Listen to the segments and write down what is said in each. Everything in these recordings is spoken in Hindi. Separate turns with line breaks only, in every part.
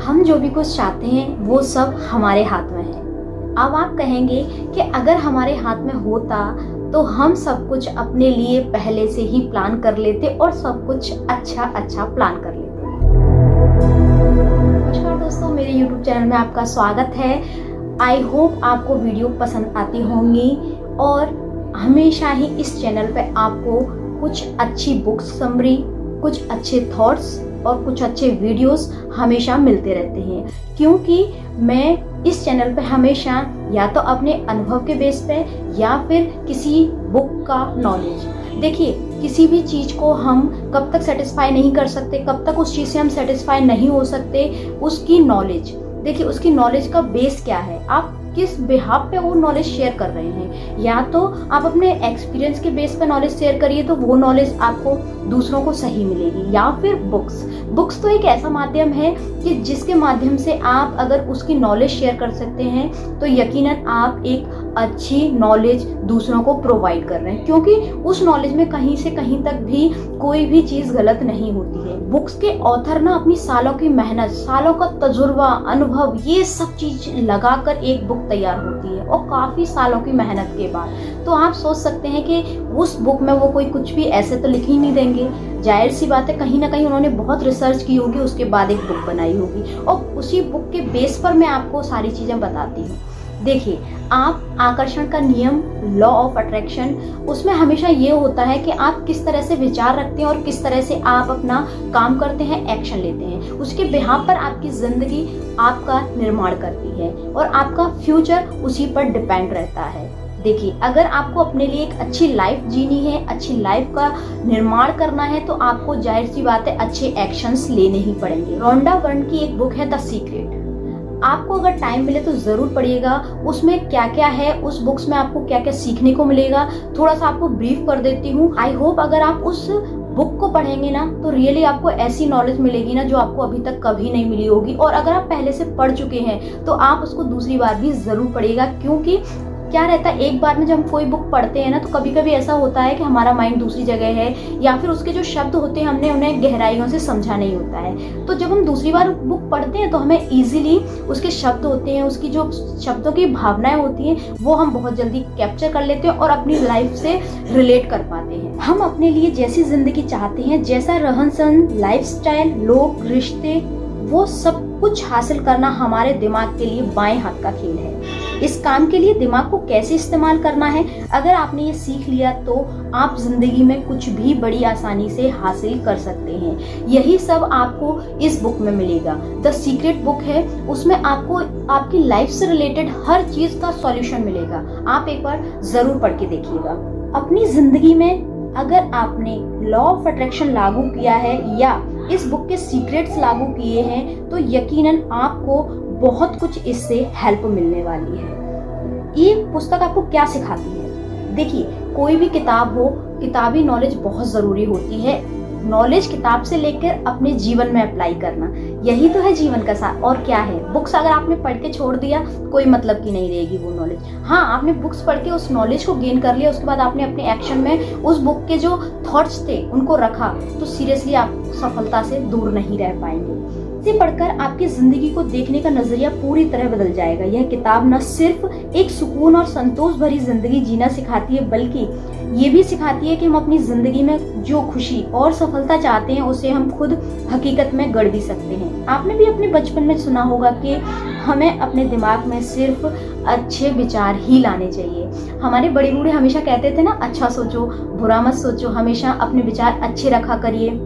हम जो भी कुछ चाहते हैं वो सब हमारे हाथ में है। अब आप कहेंगे कि अगर हमारे हाथ में होता तो हम सब कुछ अपने लिए पहले से ही प्लान कर लेते और सब कुछ अच्छा प्लान कर लेते। नमस्कार दोस्तों, मेरे YouTube चैनल में आपका स्वागत है। आई होप आपको वीडियो पसंद आती होंगी और हमेशा ही इस चैनल पे आपको कुछ अच्छी बुक्स समरी, कुछ अच्छे थॉट्स और कुछ अच्छे वीडियोस हमेशा मिलते रहते हैं, क्योंकि मैं इस चैनल पे हमेशा या तो अपने अनुभव के बेस पे या फिर किसी बुक का नॉलेज। देखिए, किसी भी चीज को हम कब तक सेटिस्फाई नहीं कर सकते, कब तक उस चीज से हम सेटिस्फाई नहीं हो सकते, उसकी नॉलेज। देखिए, उसकी नॉलेज का बेस क्या है, आप किस बिहाफ पे वो नॉलेज शेयर कर रहे हैं। या तो आप अपने एक्सपीरियंस के बेस पे नॉलेज शेयर करिए तो वो नॉलेज आपको दूसरों को सही मिलेगी, या फिर बुक्स तो एक ऐसा माध्यम है कि जिसके माध्यम से आप अगर उसकी नॉलेज शेयर कर सकते हैं तो यकीनन आप एक अच्छी नॉलेज दूसरों को प्रोवाइड कर रहे हैं, क्योंकि उस नॉलेज में कहीं से कहीं तक भी कोई भी चीज गलत नहीं होती है। बुक्स के ऑथर ना अपनी सालों की मेहनत, सालों का तजुर्बा, अनुभव, ये सब चीज लगाकर एक बुक तैयार होती है, और काफी सालों की मेहनत के बाद। तो आप सोच सकते हैं कि उस बुक में वो कोई कुछ भी ऐसे तो लिख ही नहीं देंगे। जाहिर सी बात है, कहीं ना कहीं उन्होंने बहुत रिसर्च की होगी, उसके बाद एक बुक बनाई होगी, और उसी बुक के बेस पर मैं आपको सारी चीजें बताती हूँ। देखिए, आप आकर्षण का नियम, लॉ ऑफ अट्रैक्शन, उसमें हमेशा ये होता है कि आप किस तरह से विचार रखते हैं और किस तरह से आप अपना काम करते हैं, एक्शन लेते हैं, उसके बिहाफ पर आपकी जिंदगी आपका निर्माण करती है और आपका फ्यूचर उसी पर डिपेंड रहता है। देखिए, अगर आपको अपने लिए एक अच्छी लाइफ जीनी है, अच्छी लाइफ का निर्माण करना है, तो आपको जाहिर सी बात है अच्छे एक्शंस लेने ही पड़ेंगे। रोंडा बर्न की एक बुक है द सीक्रेट, आपको अगर टाइम मिले तो जरूर पढ़िएगा। उसमें क्या क्या है, उस बुक्स में आपको क्या क्या सीखने को मिलेगा, थोड़ा सा आपको ब्रीफ कर देती हूँ। आई होप अगर आप उस बुक को पढ़ेंगे ना तो रियली आपको ऐसी नॉलेज मिलेगी ना जो आपको अभी तक कभी नहीं मिली होगी। और अगर आप पहले से पढ़ चुके हैं तो आप उसको दूसरी बार भी जरूर पढ़िएगा, क्योंकि क्या रहता है, एक बार में जब हम कोई बुक पढ़ते हैं ना तो कभी कभी ऐसा होता है कि हमारा माइंड दूसरी जगह है, या फिर उसके जो शब्द होते हैं हमने उन्हें गहराइयों से समझा नहीं होता है। तो जब हम दूसरी बार बुक पढ़ते हैं तो हमें इजीली उसके शब्द होते हैं, उसकी जो शब्दों की भावनाएं होती हैं वो हम बहुत जल्दी कैप्चर कर लेते हैं और अपनी लाइफ से रिलेट कर पाते हैं। हम अपने लिए जैसी जिंदगी चाहते हैं, जैसा रहन सहन, लाइफस्टाइल, लोग, रिश्ते, वो सब कुछ हासिल करना हमारे दिमाग के लिए बाएं हाथ का खेल है। इस काम के लिए दिमाग को कैसे इस्तेमाल करना है, अगर आपने ये सीख लिया तो आप जिंदगी में कुछ भी बड़ी आसानी से हासिल कर सकते हैं। यही सब आपको इस बुक में मिलेगा। द सीक्रेट बुक है, उसमें आपको आपकी लाइफ से रिलेटेड हर चीज का सॉल्यूशन मिलेगा। आप एक बार जरूर पढ़ के देखिएगा। अपनी जिंदगी में अगर आपने लॉ ऑफ अट्रैक्शन लागू किया है या इस बुक के सीक्रेट्स लागू किए हैं तो यकीनन आपको बहुत कुछ इससे हेल्प मिलने वाली है। ये पुस्तक आपको क्या सिखाती है? देखिए, कोई भी किताब हो, किताबी नॉलेज बहुत जरूरी होती है। नॉलेज किताब से लेकर अपने जीवन में अप्लाई करना, यही तो है जीवन का सार। और क्या है, बुक्स अगर आपने पढ़ के छोड़ दिया कोई मतलब की नहीं रहेगी वो नॉलेज। हाँ, आपने बुक्स पढ़ के उस नॉलेज को गेन कर लिया, उसके बाद आपने अपने एक्शन में उस बुक के जो थॉट्स थे उनको रखा, तो सीरियसली आप सफलता से दूर नहीं रह पाएंगे। इसे पढ़कर आपकी जिंदगी को देखने का नजरिया पूरी तरह बदल जाएगा। यह किताब न सिर्फ एक सुकून और संतोष भरी जिंदगी जीना सिखाती है, बल्कि ये भी सिखाती है कि हम अपनी जिंदगी में जो खुशी और सफलता चाहते हैं उसे हम खुद हकीकत में गढ़ भी सकते हैं। आपने भी अपने बचपन में सुना होगा कि हमें अपने दिमाग में सिर्फ अच्छे विचार ही लाने चाहिए। हमारे बड़े बूढ़े हमेशा कहते थे ना, अच्छा सोचो, बुरा मत सोचो, हमेशा अपने विचार अच्छे रखा करिए।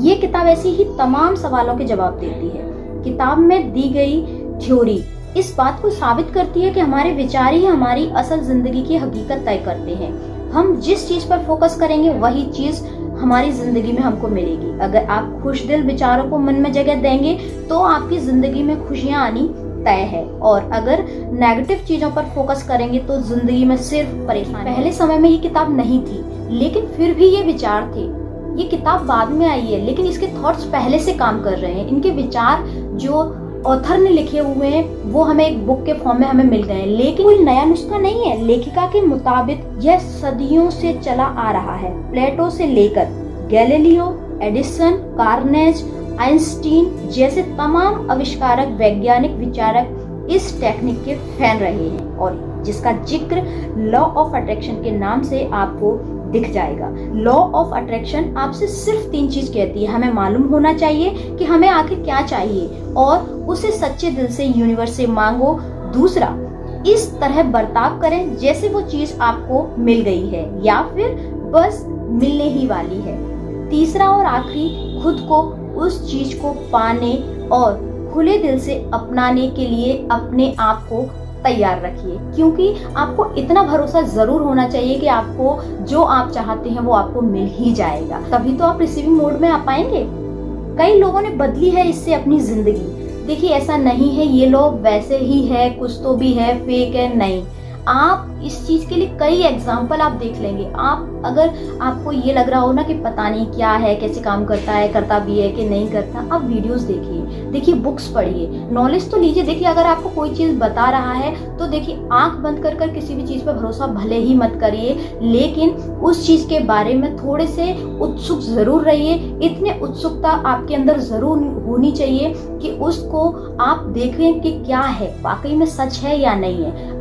ये किताब ऐसी ही तमाम सवालों के जवाब देती है। किताब में दी गई थ्योरी इस बात को साबित करती है कि हमारे विचार ही हमारी असल जिंदगी की हकीकत तय करते हैं। हम जिस चीज पर फोकस करेंगे वही चीज हमारी जिंदगी में हमको मिलेगी। अगर आप खुश दिल विचारों को मन में जगह देंगे तो आपकी जिंदगी में खुशियां आनी तय है, और अगर नेगेटिव चीजों पर फोकस करेंगे तो जिंदगी में सिर्फ परेशानी। पहले समय में ये किताब नहीं थी, लेकिन फिर भी ये विचार थे। ये किताब बाद में आई है, लेकिन इसके थॉट्स पहले से काम कर रहे हैं। इनके विचार जो ऑथर ने लिखे हुए हैं वो हमें एक बुक के फॉर्म में हमें मिल गए हैं, लेकिन कोई नया नुस्खा नहीं है। लेखिका के मुताबिक यह सदियों से चला आ रहा है। प्लेटो से लेकर गैलीलियो, एडिसन, कार्नेज आइंस्टीन जैसे तमाम आविष्कारक, वैज्ञानिक, विचारक इस टेक्निक के फैन रहे हैं और जिसका जिक्र लॉ ऑफ अट्रैक्शन के नाम से आपको दिख जाएगा। लॉ ऑफ अट्रैक्शन आपसे सिर्फ 3 चीज कहती है। हमें मालूम होना चाहिए कि हमें आखिर क्या चाहिए और उसे सच्चे दिल से यूनिवर्स से मांगो। दूसरा, इस तरह बर्ताव करें जैसे वो चीज आपको मिल गई है या फिर बस मिलने ही वाली है। तीसरा और आखिरी, खुद को उस चीज को पाने और खुले दिल से अपनाने के लिए अपने आप को तैयार रखिए, क्योंकि आपको इतना भरोसा जरूर होना चाहिए कि आपको जो आप चाहते हैं वो आपको मिल ही जाएगा। तभी तो आप रिसीविंग मोड में आ पाएंगे। कई लोगों ने बदली है इससे अपनी जिंदगी। देखिए, ऐसा नहीं है ये लोग वैसे ही है, कुछ तो भी है, फेक है, नहीं। आप इस चीज के लिए कई एग्जाम्पल आप देख लेंगे। आप अगर आपको ये लग रहा हो ना कि पता नहीं क्या है, कैसे काम करता है, करता भी है कि नहीं करता, आप वीडियोस देखिए, बुक्स पढ़िए, नॉलेज तो लीजिए। देखिए, अगर आपको कोई चीज बता रहा है तो देखिए, आंख बंद कर कर किसी भी चीज पर भरोसा भले ही मत करिए, लेकिन उस चीज के बारे में थोड़े से उत्सुक जरूर रहिए। इतने उत्सुकता आपके अंदर जरूर होनी चाहिए कि उसको आप देखें कि क्या है, वाकई में सच है या नहीं है।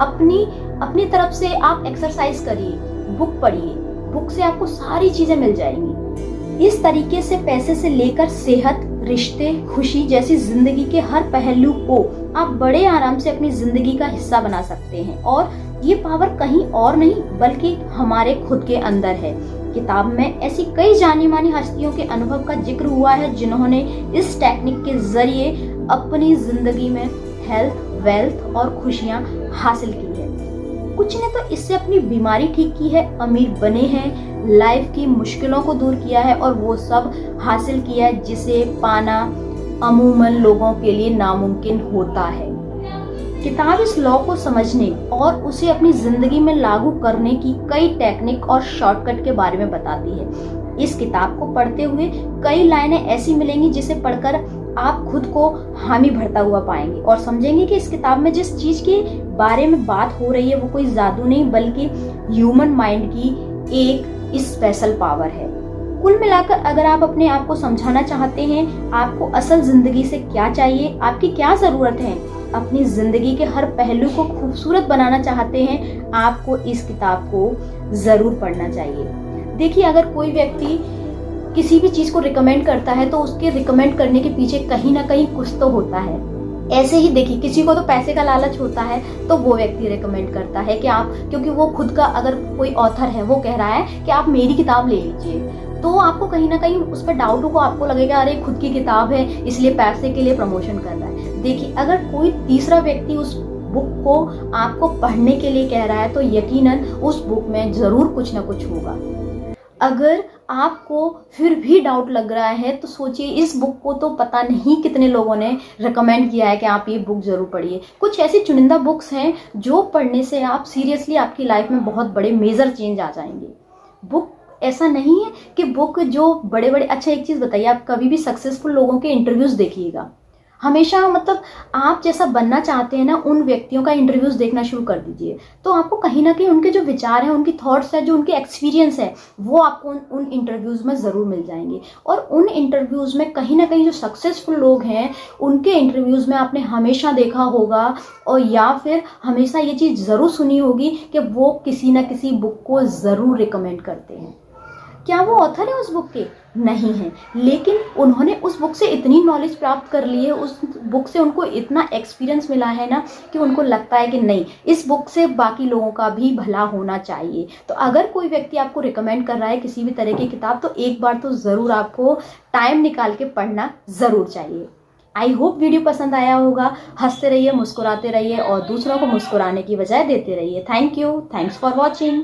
अपनी तरफ से आप एक्सरसाइज करिए, बुक पढ़िए, बुक से आपको सारी चीजें मिल जाएंगी। इस तरीके से पैसे से लेकर सेहत, रिश्ते, खुशी जैसी जिंदगी के हर पहलू को आप बड़े आराम से अपनी जिंदगी का हिस्सा बना सकते हैं और ये पावर कहीं और नहीं बल्कि हमारे खुद के अंदर है। किताब में ऐसी कई जानी मानी हस्तियों के अनुभव का जिक्र हुआ है जिन्होंने इस टेक्निक के जरिए अपनी जिंदगी में हेल्थ, वेल्थ और खुशियां हासिल की है। कुछ ने तो इससे अपनी बीमारी ठीक की है, अमीर बने हैं, लाइफ की मुश्किलों को दूर किया है और वो सब हासिल किया है जिसे पाना अमूमन लोगों के लिए नामुमकिन होता है। किताब इस लॉ को समझने और उसे अपनी जिंदगी में लागू करने की कई टेक्निक और शॉर्टकट के बारे में बताती है। इस किताब को पढ़ते हुए कई लाइनें ऐसी मिलेंगी जिसे पढ़कर आप खुद को हामी भरता हुआ पाएंगे और समझेंगे कि इस किताब में जिस चीज के बारे में बात हो रही है वो कोई जादू नहीं बल्कि ह्यूमन माइंड की एक स्पेशल पावर है। कुल मिलाकर अगर आप अपने आप को समझाना चाहते हैं आपको असल जिंदगी से क्या चाहिए, आपकी क्या जरूरत है, अपनी जिंदगी के हर पहलू को खूबसूरत बनाना चाहते हैं, आपको इस किताब को जरूर पढ़ना चाहिए। देखिए, अगर कोई व्यक्ति किसी भी चीज को रिकमेंड करता है तो उसके रिकमेंड करने के पीछे कहीं ना कहीं कुछ तो होता है। ऐसे ही देखिए, किसी को तो पैसे का लालच होता है तो वो व्यक्ति रिकमेंड करता है कि आप, क्योंकि वो खुद का अगर कोई ऑथर है वो कह रहा है कि आप मेरी किताब ले लीजिए, तो आपको कहीं ना कहीं उस पर डाउट होगा, आपको लगेगा अरे खुद की किताब है इसलिए पैसे के लिए प्रमोशन कर रहा है। देखिए, अगर कोई तीसरा व्यक्ति उस बुक को आपको पढ़ने के लिए कह रहा है तो यकीनन उस बुक में जरूर कुछ ना कुछ होगा। अगर आपको फिर भी डाउट लग रहा है तो सोचिए, इस बुक को तो पता नहीं कितने लोगों ने रिकमेंड किया है कि आप ये बुक जरूर पढ़िए। कुछ ऐसी चुनिंदा बुक्स हैं जो पढ़ने से आप सीरियसली आपकी लाइफ में बहुत बड़े मेजर चेंज आ जाएंगे। बुक ऐसा नहीं है कि बुक जो बड़े बड़े, अच्छा एक चीज़ बताइए, आप कभी भी सक्सेसफुल लोगों के इंटरव्यूज देखिएगा, हमेशा मतलब आप जैसा बनना चाहते हैं ना उन व्यक्तियों का इंटरव्यूज देखना शुरू कर दीजिए, तो आपको कहीं ना कहीं उनके जो विचार हैं, उनकी थॉट्स है, जो उनके एक्सपीरियंस है, वो आपको उन इंटरव्यूज में ज़रूर मिल जाएंगे। और उन इंटरव्यूज में कहीं ना कहीं जो सक्सेसफुल लोग हैं उनके इंटरव्यूज में आपने हमेशा देखा होगा और या फिर हमेशा ये चीज़ ज़रूर सुनी होगी कि वो किसी न किसी बुक को ज़रूर रिकमेंड करते हैं। क्या वो ऑथर है उस बुक के? नहीं है, लेकिन उन्होंने उस बुक से इतनी नॉलेज प्राप्त कर ली है, उस बुक से उनको इतना एक्सपीरियंस मिला है ना कि उनको लगता है कि नहीं, इस बुक से बाकी लोगों का भी भला होना चाहिए। तो अगर कोई व्यक्ति आपको रिकमेंड कर रहा है किसी भी तरह की किताब, तो एक बार तो ज़रूर आपको टाइम निकाल के पढ़ना ज़रूर चाहिए। आई होप वीडियो पसंद आया होगा। हंसते रहिए, मुस्कुराते रहिए और दूसरों को मुस्कुराने की बजाय देते रहिए। Thank you, thanks for watching.